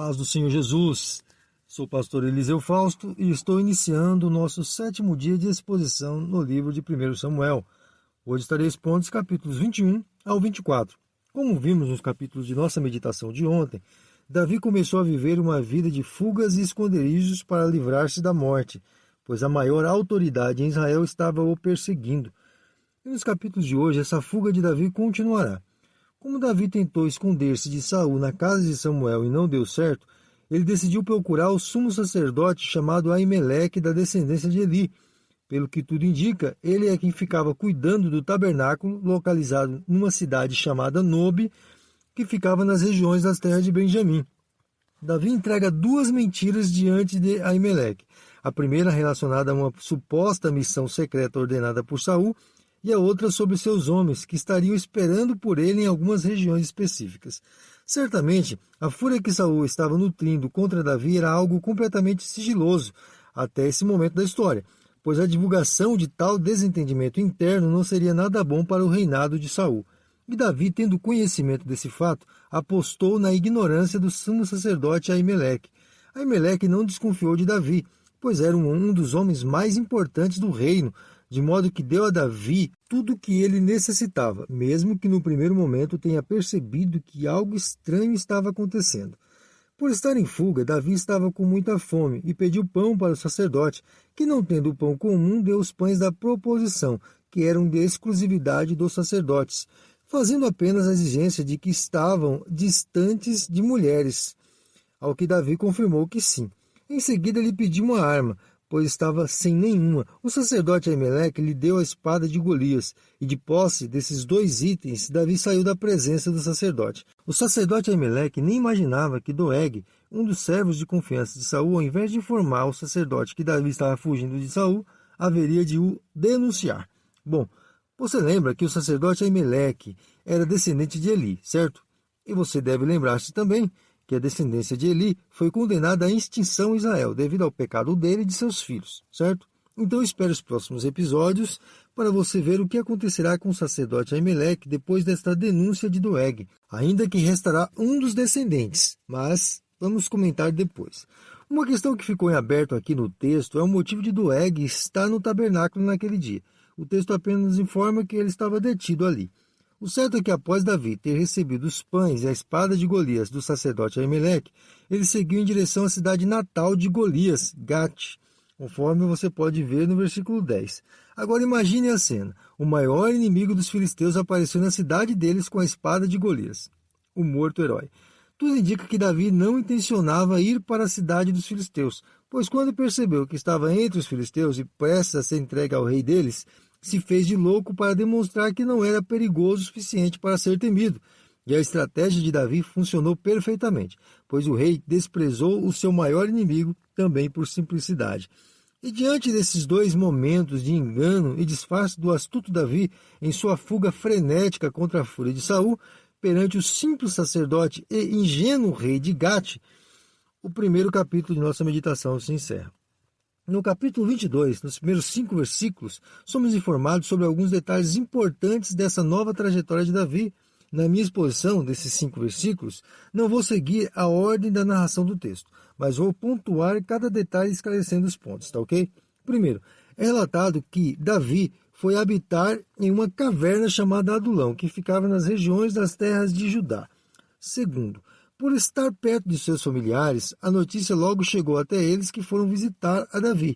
Paz do Senhor Jesus. Sou o pastor Eliseu Fausto e estou iniciando o nosso 7º dia de exposição no livro de 1 Samuel. Hoje estarei expondo os capítulos 21 ao 24. Como vimos nos capítulos de nossa meditação de ontem, Davi começou a viver uma vida de fugas e esconderijos para livrar-se da morte, pois a maior autoridade em Israel estava o perseguindo. E nos capítulos de hoje, essa fuga de Davi continuará. Como Davi tentou esconder-se de Saul na casa de Samuel e não deu certo, ele decidiu procurar o sumo sacerdote chamado Aimeleque, da descendência de Eli. Pelo que tudo indica, ele é quem ficava cuidando do tabernáculo, localizado numa cidade chamada Nobe, que ficava nas regiões das terras de Benjamim. Davi entrega duas mentiras diante de Aimeleque. A primeira relacionada a uma suposta missão secreta ordenada por Saul, e a outra sobre seus homens, que estariam esperando por ele em algumas regiões específicas. Certamente, a fúria que Saul estava nutrindo contra Davi era algo completamente sigiloso até esse momento da história, pois a divulgação de tal desentendimento interno não seria nada bom para o reinado de Saul. E Davi, tendo conhecimento desse fato, apostou na ignorância do sumo sacerdote Aimeleque. Aimeleque não desconfiou de Davi, pois era um dos homens mais importantes do reino, de modo que deu a Davi tudo o que ele necessitava, mesmo que no primeiro momento tenha percebido que algo estranho estava acontecendo. Por estar em fuga, Davi estava com muita fome e pediu pão para o sacerdote, que, não tendo o pão comum, deu os pães da proposição, que eram de exclusividade dos sacerdotes, fazendo apenas a exigência de que estavam distantes de mulheres, ao que Davi confirmou que sim. Em seguida, ele pediu uma arma, pois estava sem nenhuma. O sacerdote Aimeleque lhe deu a espada de Golias, e de posse desses dois itens, Davi saiu da presença do sacerdote. O sacerdote Aimeleque nem imaginava que Doeg, um dos servos de confiança de Saul, ao invés de informar o sacerdote que Davi estava fugindo de Saul, haveria de o denunciar. Bom, você lembra que o sacerdote Aimeleque era descendente de Eli, certo? E você deve lembrar-se também que a descendência de Eli foi condenada à extinção em Israel, devido ao pecado dele e de seus filhos, certo? Então espere os próximos episódios para você ver o que acontecerá com o sacerdote Aimeleque depois desta denúncia de Doeg, ainda que restará um dos descendentes, mas vamos comentar depois. Uma questão que ficou em aberto aqui no texto é o motivo de Doeg estar no tabernáculo naquele dia. O texto apenas informa que ele estava detido ali. O certo é que após Davi ter recebido os pães e a espada de Golias do sacerdote Aimeleque, ele seguiu em direção à cidade natal de Golias, Gate, conforme você pode ver no versículo 10. Agora imagine a cena. O maior inimigo dos filisteus apareceu na cidade deles com a espada de Golias, o morto herói. Tudo indica que Davi não intencionava ir para a cidade dos filisteus, pois quando percebeu que estava entre os filisteus e prestes a ser entregue ao rei deles, se fez de louco para demonstrar que não era perigoso o suficiente para ser temido. E a estratégia de Davi funcionou perfeitamente, pois o rei desprezou o seu maior inimigo também por simplicidade. E diante desses dois momentos de engano e disfarce do astuto Davi em sua fuga frenética contra a fúria de Saul, perante o simples sacerdote e ingênuo rei de Gate, o primeiro capítulo de nossa meditação se encerra. No capítulo 22, nos primeiros 5 versículos, somos informados sobre alguns detalhes importantes dessa nova trajetória de Davi. Na minha exposição desses 5 versículos, não vou seguir a ordem da narração do texto, mas vou pontuar cada detalhe esclarecendo os pontos, tá ok? Primeiro, é relatado que Davi foi habitar em uma caverna chamada Adulão, que ficava nas regiões das terras de Judá. Segundo, por estar perto de seus familiares, a notícia logo chegou até eles que foram visitar a Davi.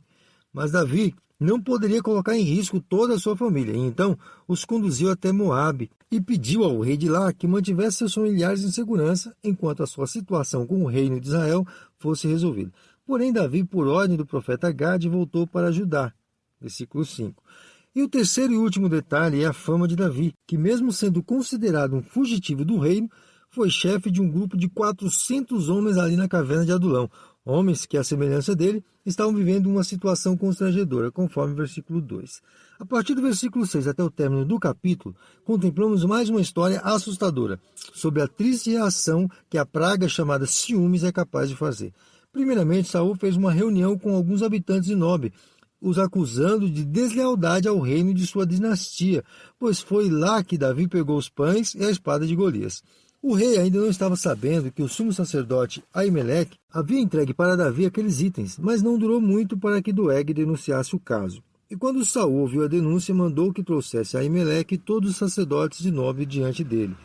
Mas Davi não poderia colocar em risco toda a sua família, e então os conduziu até Moabe e pediu ao rei de lá que mantivesse seus familiares em segurança enquanto a sua situação com o reino de Israel fosse resolvida. Porém, Davi, por ordem do profeta Gade, voltou para Judá. Versículo 5. E o terceiro e último detalhe é a fama de Davi, que mesmo sendo considerado um fugitivo do reino, foi chefe de um grupo de 400 homens ali na caverna de Adulão, homens que, à semelhança dele, estavam vivendo uma situação constrangedora, conforme o versículo 2. A partir do versículo 6 até o término do capítulo, contemplamos mais uma história assustadora sobre a triste reação que a praga chamada ciúmes é capaz de fazer. Primeiramente, Saul fez uma reunião com alguns habitantes de Nobe, os acusando de deslealdade ao reino de sua dinastia, pois foi lá que Davi pegou os pães e a espada de Golias. O rei ainda não estava sabendo que o sumo sacerdote Aimeleque havia entregue para Davi aqueles itens, mas não durou muito para que Doeg denunciasse o caso. E quando Saul ouviu a denúncia, mandou que trouxesse Aimeleque todos os sacerdotes de nobre diante dele.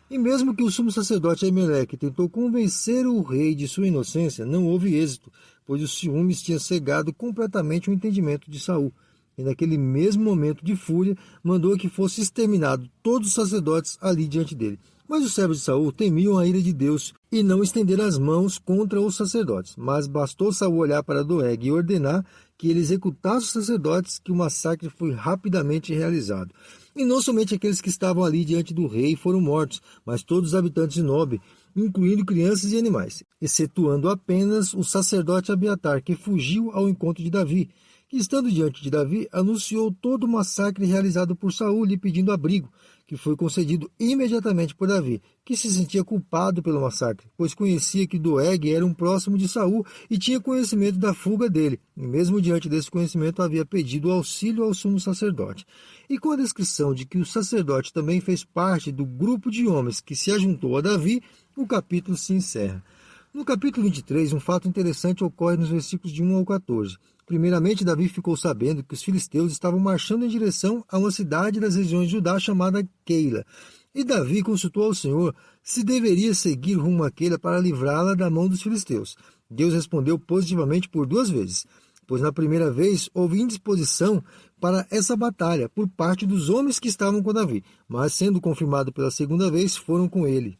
E mesmo que o sumo sacerdote Aimeleque tentou convencer o rei de sua inocência, não houve êxito, pois os ciúmes tinham cegado completamente o entendimento de Saul. E naquele mesmo momento de fúria, mandou que fosse exterminado todos os sacerdotes ali diante dele. Mas os servos de Saul temiam a ira de Deus e não estenderam as mãos contra os sacerdotes. Mas bastou Saul olhar para Doeg e ordenar que ele executasse os sacerdotes, que o massacre foi rapidamente realizado. E não somente aqueles que estavam ali diante do rei foram mortos, mas todos os habitantes de Nob, incluindo crianças e animais, excetuando apenas o sacerdote Abiatar, que fugiu ao encontro de Davi, que, estando diante de Davi, anunciou todo o massacre realizado por Saul, lhe pedindo abrigo, que foi concedido imediatamente por Davi, que se sentia culpado pelo massacre, pois conhecia que Doeg era um próximo de Saul e tinha conhecimento da fuga dele, e mesmo diante desse conhecimento havia pedido auxílio ao sumo sacerdote. E com a descrição de que o sacerdote também fez parte do grupo de homens que se ajuntou a Davi, o capítulo se encerra. No capítulo 23, um fato interessante ocorre nos versículos de 1 ao 14. Primeiramente, Davi ficou sabendo que os filisteus estavam marchando em direção a uma cidade das regiões de Judá chamada Keila. E Davi consultou ao Senhor se deveria seguir rumo a Keila para livrá-la da mão dos filisteus. Deus respondeu positivamente por 2 vezes, pois na primeira vez houve indisposição para essa batalha por parte dos homens que estavam com Davi, mas sendo confirmado pela segunda vez, foram com ele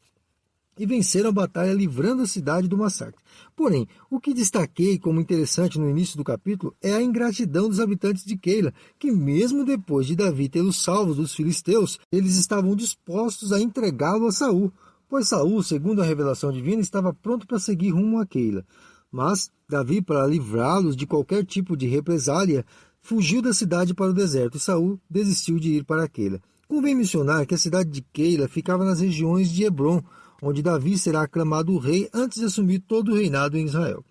e venceram a batalha, livrando a cidade do massacre. Porém, o que destaquei como interessante no início do capítulo é a ingratidão dos habitantes de Keila, que mesmo depois de Davi tê-los salvos dos filisteus, eles estavam dispostos a entregá-lo a Saul, pois Saul, segundo a revelação divina, estava pronto para seguir rumo a Keila. Mas Davi, para livrá-los de qualquer tipo de represália, fugiu da cidade para o deserto e Saul desistiu de ir para Keila. Convém mencionar que a cidade de Keila ficava nas regiões de Hebrom, onde Davi será aclamado rei antes de assumir todo o reinado em Israel.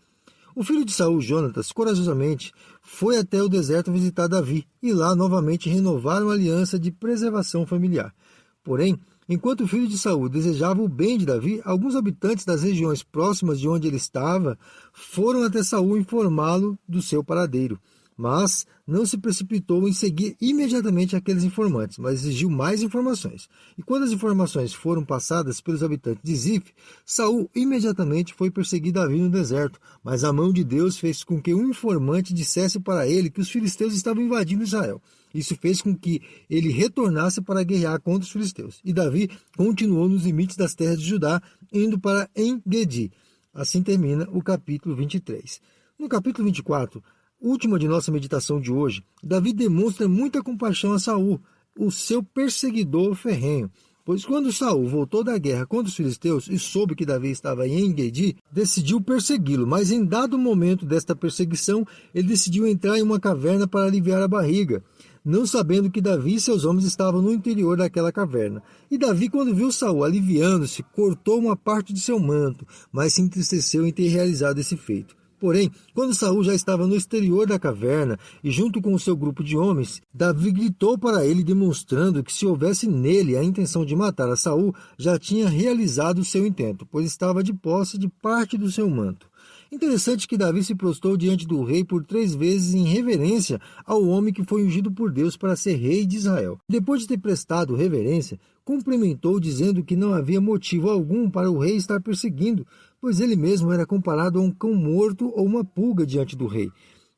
O filho de Saul, Jonatas, corajosamente foi até o deserto visitar Davi e lá novamente renovaram a aliança de preservação familiar. Porém, enquanto o filho de Saul desejava o bem de Davi, alguns habitantes das regiões próximas de onde ele estava foram até Saul informá-lo do seu paradeiro. Mas não se precipitou em seguir imediatamente aqueles informantes, mas exigiu mais informações. E quando as informações foram passadas pelos habitantes de Zif, Saul imediatamente foi perseguir Davi no deserto, mas a mão de Deus fez com que um informante dissesse para ele que os filisteus estavam invadindo Israel. Isso fez com que ele retornasse para guerrear contra os filisteus. E Davi continuou nos limites das terras de Judá, indo para En-Gedi. Assim termina o capítulo 23. No capítulo 24, última de nossa meditação de hoje, Davi demonstra muita compaixão a Saul, o seu perseguidor ferrenho. Pois quando Saul voltou da guerra contra os filisteus e soube que Davi estava em En-Gedi, decidiu persegui-lo, mas em dado momento desta perseguição, ele decidiu entrar em uma caverna para aliviar a barriga, não sabendo que Davi e seus homens estavam no interior daquela caverna. E Davi, quando viu Saul aliviando-se, cortou uma parte de seu manto, mas se entristeceu em ter realizado esse feito. Porém, quando Saul já estava no exterior da caverna e junto com o seu grupo de homens, Davi gritou para ele, demonstrando que se houvesse nele a intenção de matar a Saul, já tinha realizado o seu intento, pois estava de posse de parte do seu manto. Interessante que Davi se prostrou diante do rei por 3 vezes em reverência ao homem que foi ungido por Deus para ser rei de Israel. Depois de ter prestado reverência, cumprimentou dizendo que não havia motivo algum para o rei estar perseguindo, pois ele mesmo era comparado a um cão morto ou uma pulga diante do rei.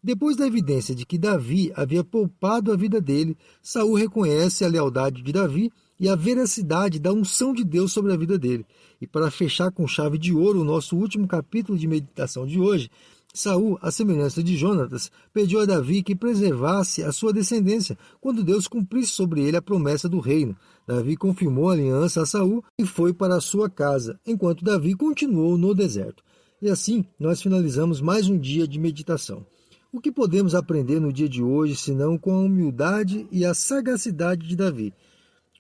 Depois da evidência de que Davi havia poupado a vida dele, Saul reconhece a lealdade de Davi e a veracidade da unção de Deus sobre a vida dele. E para fechar com chave de ouro o nosso último capítulo de meditação de hoje, Saul, à semelhança de Jonatas, pediu a Davi que preservasse a sua descendência, quando Deus cumprisse sobre ele a promessa do reino. Davi confirmou a aliança a Saul e foi para a sua casa, enquanto Davi continuou no deserto. E assim, nós finalizamos mais um dia de meditação. O que podemos aprender no dia de hoje, senão com a humildade e a sagacidade de Davi?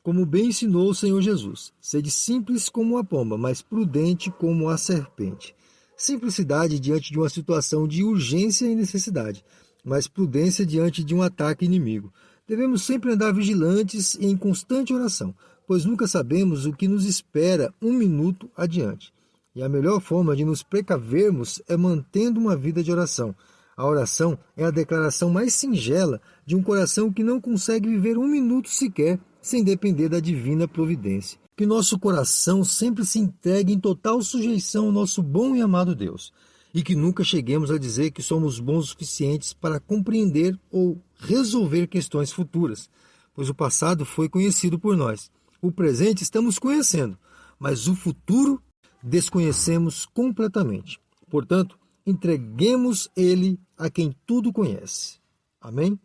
Como bem ensinou o Senhor Jesus, sede simples como a pomba, mas prudente como a serpente. Simplicidade diante de uma situação de urgência e necessidade, mas prudência diante de um ataque inimigo. Devemos sempre andar vigilantes e em constante oração, pois nunca sabemos o que nos espera um minuto adiante. E a melhor forma de nos precavermos é mantendo uma vida de oração. A oração é a declaração mais singela de um coração que não consegue viver um minuto sequer sem depender da divina providência. Que nosso coração sempre se entregue em total sujeição ao nosso bom e amado Deus. E que nunca cheguemos a dizer que somos bons o suficientes para compreender ou resolver questões futuras, pois o passado foi conhecido por nós. O presente estamos conhecendo, mas o futuro desconhecemos completamente. Portanto, entreguemos ele a quem tudo conhece. Amém?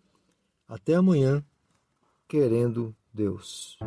Até amanhã, querendo Deus.